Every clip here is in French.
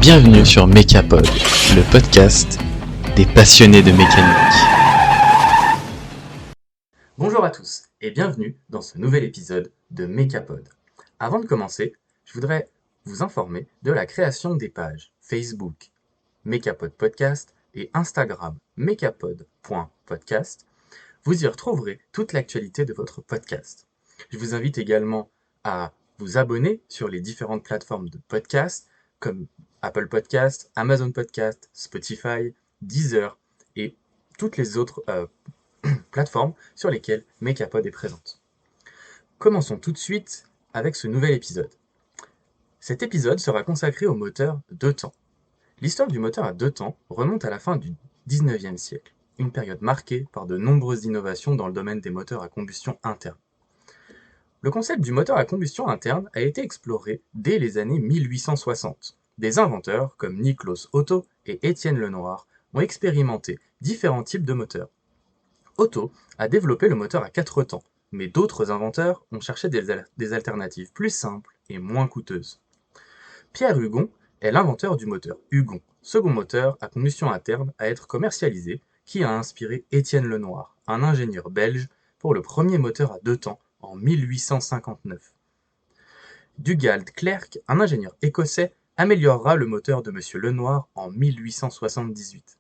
Bienvenue sur Mechapod, le podcast des passionnés de mécanique. Bonjour à tous et bienvenue dans ce nouvel épisode de Mechapod. Avant de commencer, je voudrais vous informer de la création des pages Facebook Mechapod Podcast et Instagram mechapod.podcast. Vous y retrouverez toute l'actualité de votre podcast. Je vous invite également à vous abonner sur les différentes plateformes de podcast comme Apple Podcast, Amazon Podcast, Spotify, Deezer et toutes les autres plateformes sur lesquelles Mechapod est présente. Commençons tout de suite avec ce nouvel épisode. Cet épisode sera consacré au moteur deux temps. L'histoire du moteur à deux temps remonte à la fin du 19e siècle, une période marquée par de nombreuses innovations dans le domaine des moteurs à combustion interne. Le concept du moteur à combustion interne a été exploré dès les années 1860. Des inventeurs comme Niklaus Otto et Étienne Lenoir ont expérimenté différents types de moteurs. Otto a développé le moteur à 4 temps, mais d'autres inventeurs ont cherché des alternatives plus simples et moins coûteuses. Pierre Hugon est l'inventeur du moteur Hugon, second moteur à combustion interne à être commercialisé, qui a inspiré Étienne Lenoir, un ingénieur belge, pour le premier moteur à deux temps en 1859. Dugald Clerc, un ingénieur écossais, améliorera le moteur de M. Lenoir en 1878.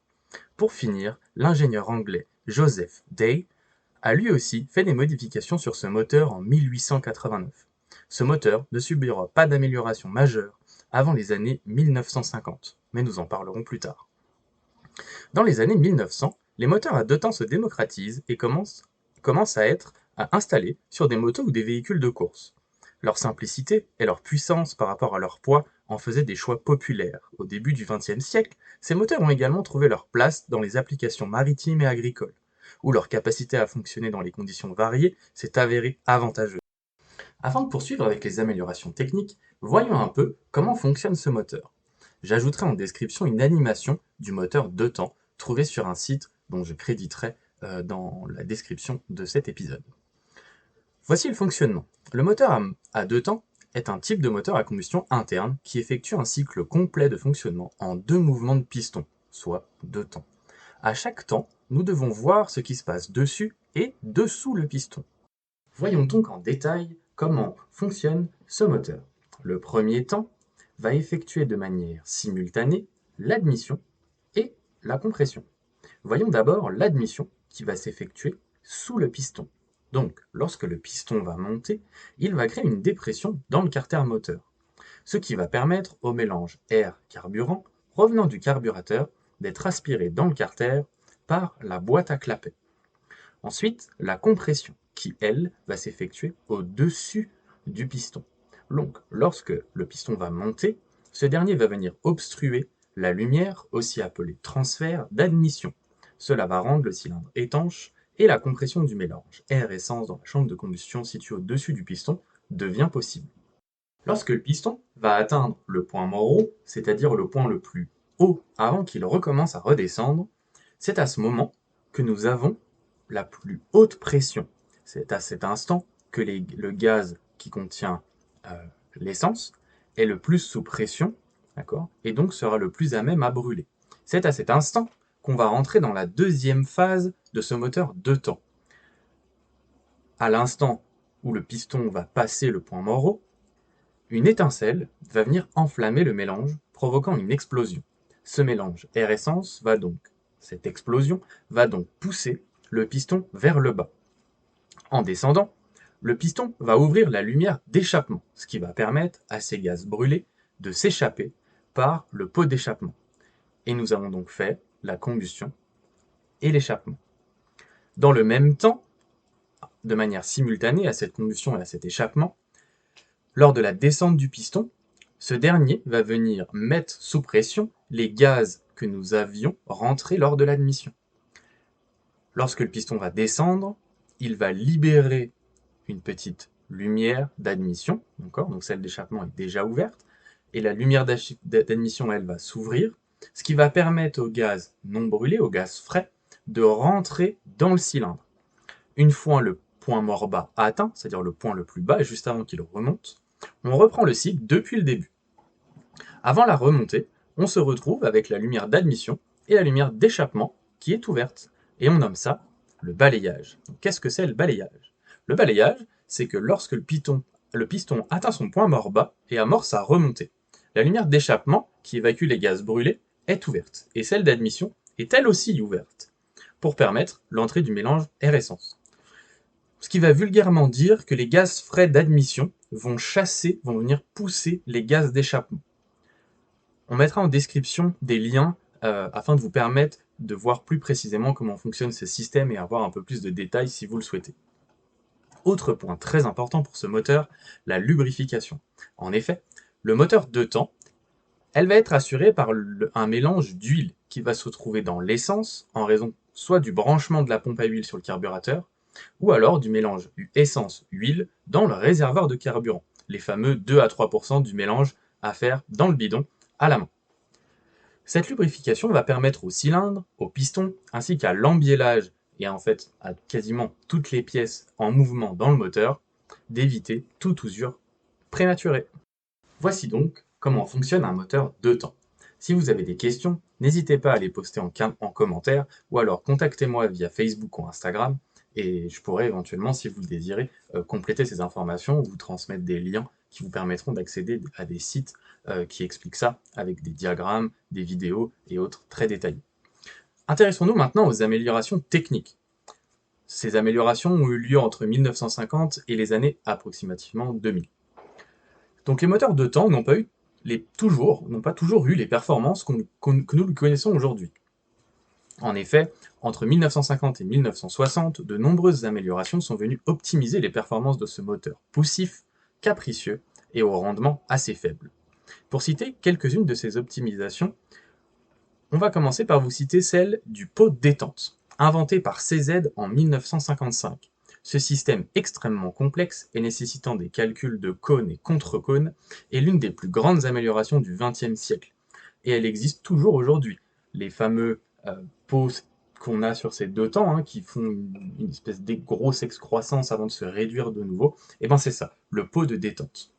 Pour finir, l'ingénieur anglais Joseph Day a lui aussi fait des modifications sur ce moteur en 1889. Ce moteur ne subira pas d'amélioration majeure avant les années 1950, mais nous en parlerons plus tard. Dans les années 1900, les moteurs à deux temps se démocratisent et commencent à être installés sur des motos ou des véhicules de course. Leur simplicité et leur puissance par rapport à leur poids en faisaient des choix populaires. Au début du XXe siècle, ces moteurs ont également trouvé leur place dans les applications maritimes et agricoles, où leur capacité à fonctionner dans les conditions variées s'est avérée avantageuse. Afin de poursuivre avec les améliorations techniques, voyons un peu comment fonctionne ce moteur. J'ajouterai en description une animation du moteur deux temps trouvée sur un site dont je créditerai dans la description de cet épisode. Voici le fonctionnement. Le moteur à deux temps est un type de moteur à combustion interne qui effectue un cycle complet de fonctionnement en deux mouvements de piston, soit deux temps. À chaque temps, nous devons voir ce qui se passe dessus et dessous le piston. Voyons donc en détail comment fonctionne ce moteur. Le premier temps va effectuer de manière simultanée l'admission et la compression. Voyons d'abord l'admission qui va s'effectuer sous le piston. Donc, lorsque le piston va monter, il va créer une dépression dans le carter moteur, ce qui va permettre au mélange air-carburant provenant du carburateur d'être aspiré dans le carter par la boîte à clapet. Ensuite, la compression, qui, elle, va s'effectuer au-dessus du piston. Donc, lorsque le piston va monter, ce dernier va venir obstruer la lumière, aussi appelée transfert d'admission. Cela va rendre le cylindre étanche et la compression du mélange air-essence dans la chambre de combustion située au-dessus du piston devient possible. Lorsque le piston va atteindre le point Moreau, c'est-à-dire le point le plus haut avant qu'il recommence à redescendre, c'est à ce moment que nous avons la plus haute pression. C'est à cet instant que le gaz qui contient l'essence est le plus sous pression, d'accord, et donc sera le plus à même à brûler. C'est à cet instant qu'on va rentrer dans la deuxième phase de ce moteur deux temps. À l'instant où le piston va passer le point Moreau, une étincelle va venir enflammer le mélange, provoquant une explosion. Ce mélange air-essence cette explosion va donc pousser le piston vers le bas. En descendant, le piston va ouvrir la lumière d'échappement, ce qui va permettre à ces gaz brûlés de s'échapper par le pot d'échappement. Et nous avons donc fait la combustion et l'échappement. Dans le même temps, de manière simultanée à cette combustion et à cet échappement, lors de la descente du piston, ce dernier va venir mettre sous pression les gaz que nous avions rentrés lors de l'admission. Lorsque le piston va descendre, il va libérer une petite lumière d'admission, donc celle d'échappement est déjà ouverte, et la lumière d'admission, elle, va s'ouvrir, ce qui va permettre au gaz non brûlé, au gaz frais, de rentrer dans le cylindre. Une fois le point mort bas atteint, c'est-à-dire le point le plus bas, juste avant qu'il remonte, on reprend le cycle depuis le début. Avant la remontée, on se retrouve avec la lumière d'admission et la lumière d'échappement qui est ouverte. Et on nomme ça le balayage. Qu'est-ce que c'est le balayage? Le balayage, c'est que lorsque le piston atteint son point mort bas et amorce sa remontée, la lumière d'échappement, qui évacue les gaz brûlés, est ouverte, et celle d'admission est elle aussi ouverte, pour permettre l'entrée du mélange air-essence. Ce qui va vulgairement dire que les gaz frais d'admission vont venir pousser les gaz d'échappement. On mettra en description des liens afin de vous permettre de voir plus précisément comment fonctionne ce système et avoir un peu plus de détails si vous le souhaitez. Autre point très important pour ce moteur, la lubrification. En effet, le moteur 2 temps, elle va être assurée par un mélange d'huile qui va se trouver dans l'essence en raison soit du branchement de la pompe à huile sur le carburateur, ou alors du mélange essence-huile dans le réservoir de carburant, les fameux 2 à 3% du mélange à faire dans le bidon à la main. Cette lubrification va permettre aux cylindres, aux pistons, ainsi qu'à l'embiellage et en fait à quasiment toutes les pièces en mouvement dans le moteur, d'éviter toute usure prématurée. Voici donc comment fonctionne un moteur 2 temps. Si vous avez des questions, n'hésitez pas à les poster en commentaire ou alors contactez-moi via Facebook ou Instagram et je pourrai éventuellement, si vous le désirez, compléter ces informations ou vous transmettre des liens qui vous permettront d'accéder à des sites qui expliquent ça avec des diagrammes, des vidéos et autres très détaillés. Intéressons-nous maintenant aux améliorations techniques. Ces améliorations ont eu lieu entre 1950 et les années approximativement 2000. Donc les moteurs 2 temps n'ont pas toujours eu les performances que nous connaissons aujourd'hui. En effet, entre 1950 et 1960, de nombreuses améliorations sont venues optimiser les performances de ce moteur poussif, capricieux et au rendement assez faible. Pour citer quelques-unes de ces optimisations, on va commencer par vous citer celle du pot de détente, inventé par CZ en 1955. Ce système extrêmement complexe et nécessitant des calculs de cônes et contre-cônes est l'une des plus grandes améliorations du XXe siècle. Et elle existe toujours aujourd'hui. Les fameux pots qu'on a sur ces 2 temps, qui font une espèce de grosse excroissance avant de se réduire de nouveau, et ben c'est ça, le pot de détente.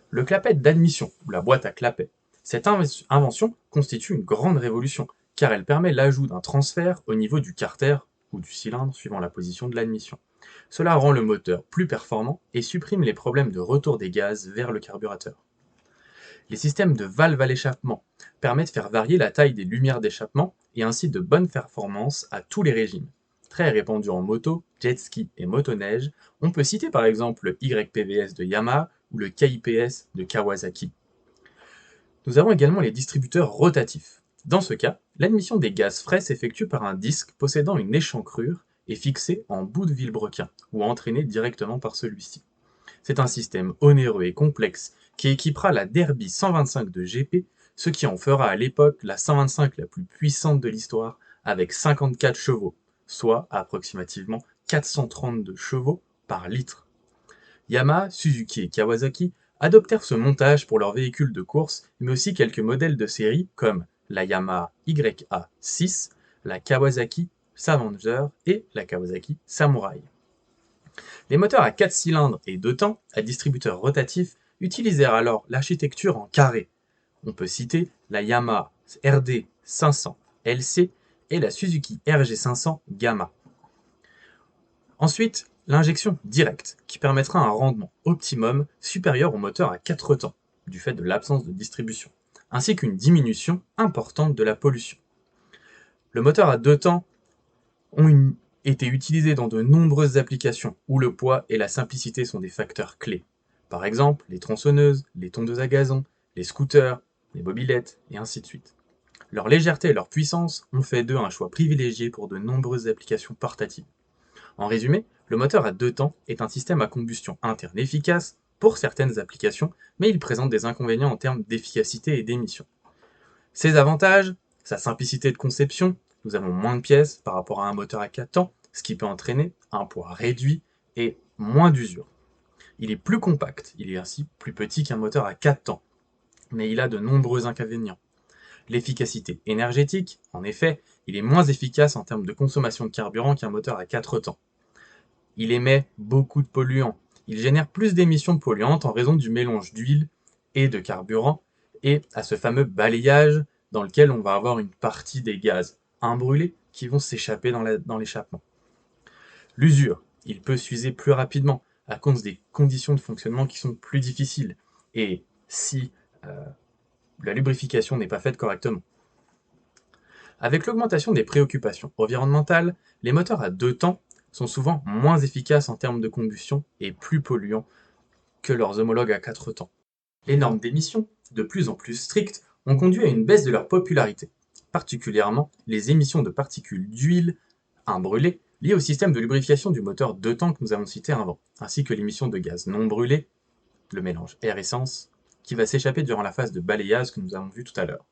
Le clapet d'admission, ou la boîte à clapet. Cette invention constitue une grande révolution, car elle permet l'ajout d'un transfert au niveau du carter ou du cylindre, suivant la position de l'admission. Cela rend le moteur plus performant et supprime les problèmes de retour des gaz vers le carburateur. Les systèmes de valves à l'échappement permettent de faire varier la taille des lumières d'échappement et ainsi de bonnes performances à tous les régimes. Très répandu en moto, jet ski et motoneige, on peut citer par exemple le YPVS de Yamaha ou le KIPS de Kawasaki. Nous avons également les distributeurs rotatifs. Dans ce cas, l'admission des gaz frais s'effectue par un disque possédant une échancrure et fixé en bout de vilebrequin ou entraîné directement par celui-ci. C'est un système onéreux et complexe qui équipera la Derby 125 de GP, ce qui en fera à l'époque la 125 la plus puissante de l'histoire avec 54 chevaux, soit approximativement 432 chevaux par litre. Yamaha, Suzuki et Kawasaki adoptèrent ce montage pour leurs véhicules de course, mais aussi quelques modèles de série comme la Yamaha YA6, la Kawasaki Avenger et la Kawasaki Samurai. Les moteurs à 4 cylindres et 2 temps, à distributeur rotatif, utilisèrent alors l'architecture en carré. On peut citer la Yamaha RD 500 LC et la Suzuki RG 500 Gamma. Ensuite, l'injection directe, qui permettra un rendement optimum supérieur au moteur à 4 temps, du fait de l'absence de distribution, ainsi qu'une diminution importante de la pollution. Le moteur à 2 temps ont été utilisés dans de nombreuses applications où le poids et la simplicité sont des facteurs clés. Par exemple, les tronçonneuses, les tondeuses à gazon, les scooters, les mobylettes, et ainsi de suite. Leur légèreté et leur puissance ont fait d'eux un choix privilégié pour de nombreuses applications portatives. En résumé, le moteur à 2 temps est un système à combustion interne efficace pour certaines applications, mais il présente des inconvénients en termes d'efficacité et d'émission. Ses avantages, sa simplicité de conception, nous avons moins de pièces par rapport à un moteur à 4 temps, ce qui peut entraîner un poids réduit et moins d'usure. Il est plus compact, il est ainsi plus petit qu'un moteur à 4 temps, mais il a de nombreux inconvénients. L'efficacité énergétique, en effet, il est moins efficace en termes de consommation de carburant qu'un moteur à 4 temps. Il émet beaucoup de polluants. Il génère plus d'émissions polluantes en raison du mélange d'huile et de carburant et à ce fameux balayage dans lequel on va avoir une partie des gaz imbrûlés qui vont s'échapper dans l'échappement. L'usure, il peut s'user plus rapidement à cause des conditions de fonctionnement qui sont plus difficiles et si la lubrification n'est pas faite correctement. Avec l'augmentation des préoccupations environnementales, les moteurs à 2 temps sont souvent moins efficaces en termes de combustion et plus polluants que leurs homologues à 4 temps. Les normes d'émissions, de plus en plus strictes, ont conduit à une baisse de leur popularité, particulièrement les émissions de particules d'huile imbrûlées liées au système de lubrification du moteur 2 temps que nous avons cité avant, ainsi que l'émission de gaz non brûlés, le mélange air-essence, qui va s'échapper durant la phase de balayage que nous avons vu tout à l'heure.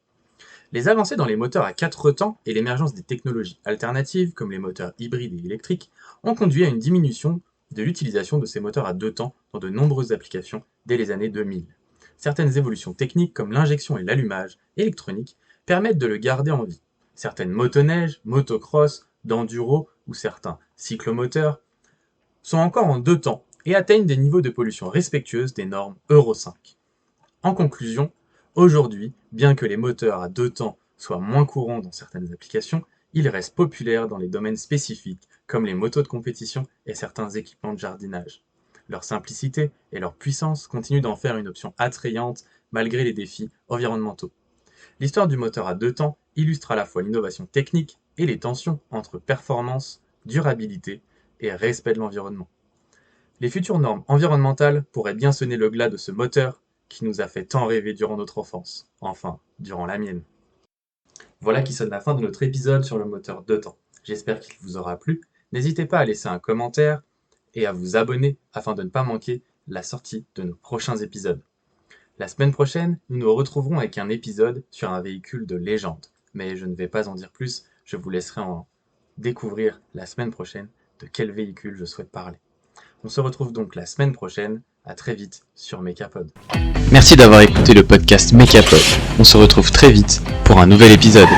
Les avancées dans les moteurs à 4 temps et l'émergence des technologies alternatives, comme les moteurs hybrides et électriques, ont conduit à une diminution de l'utilisation de ces moteurs à 2 temps dans de nombreuses applications dès les années 2000. Certaines évolutions techniques, comme l'injection et l'allumage électronique, permettent de le garder en vie. Certaines motoneiges, motocross, d'enduro ou certains cyclomoteurs sont encore en 2 temps et atteignent des niveaux de pollution respectueuses des normes Euro 5. En conclusion, aujourd'hui, bien que les moteurs à 2 temps soient moins courants dans certaines applications, ils restent populaires dans les domaines spécifiques comme les motos de compétition et certains équipements de jardinage. Leur simplicité et leur puissance continuent d'en faire une option attrayante malgré les défis environnementaux. L'histoire du moteur à 2 temps illustre à la fois l'innovation technique et les tensions entre performance, durabilité et respect de l'environnement. Les futures normes environnementales pourraient bien sonner le glas de ce moteur qui nous a fait tant rêver durant notre enfance, enfin, durant la mienne. Voilà qui sonne la fin de notre épisode sur le moteur 2 temps. J'espère qu'il vous aura plu. N'hésitez pas à laisser un commentaire et à vous abonner afin de ne pas manquer la sortie de nos prochains épisodes. La semaine prochaine, nous nous retrouverons avec un épisode sur un véhicule de légende. Mais je ne vais pas en dire plus, je vous laisserai en découvrir la semaine prochaine de quel véhicule je souhaite parler. On se retrouve donc la semaine prochaine, à très vite sur Mekapod. Merci d'avoir écouté le podcast Mekapod. On se retrouve très vite pour un nouvel épisode.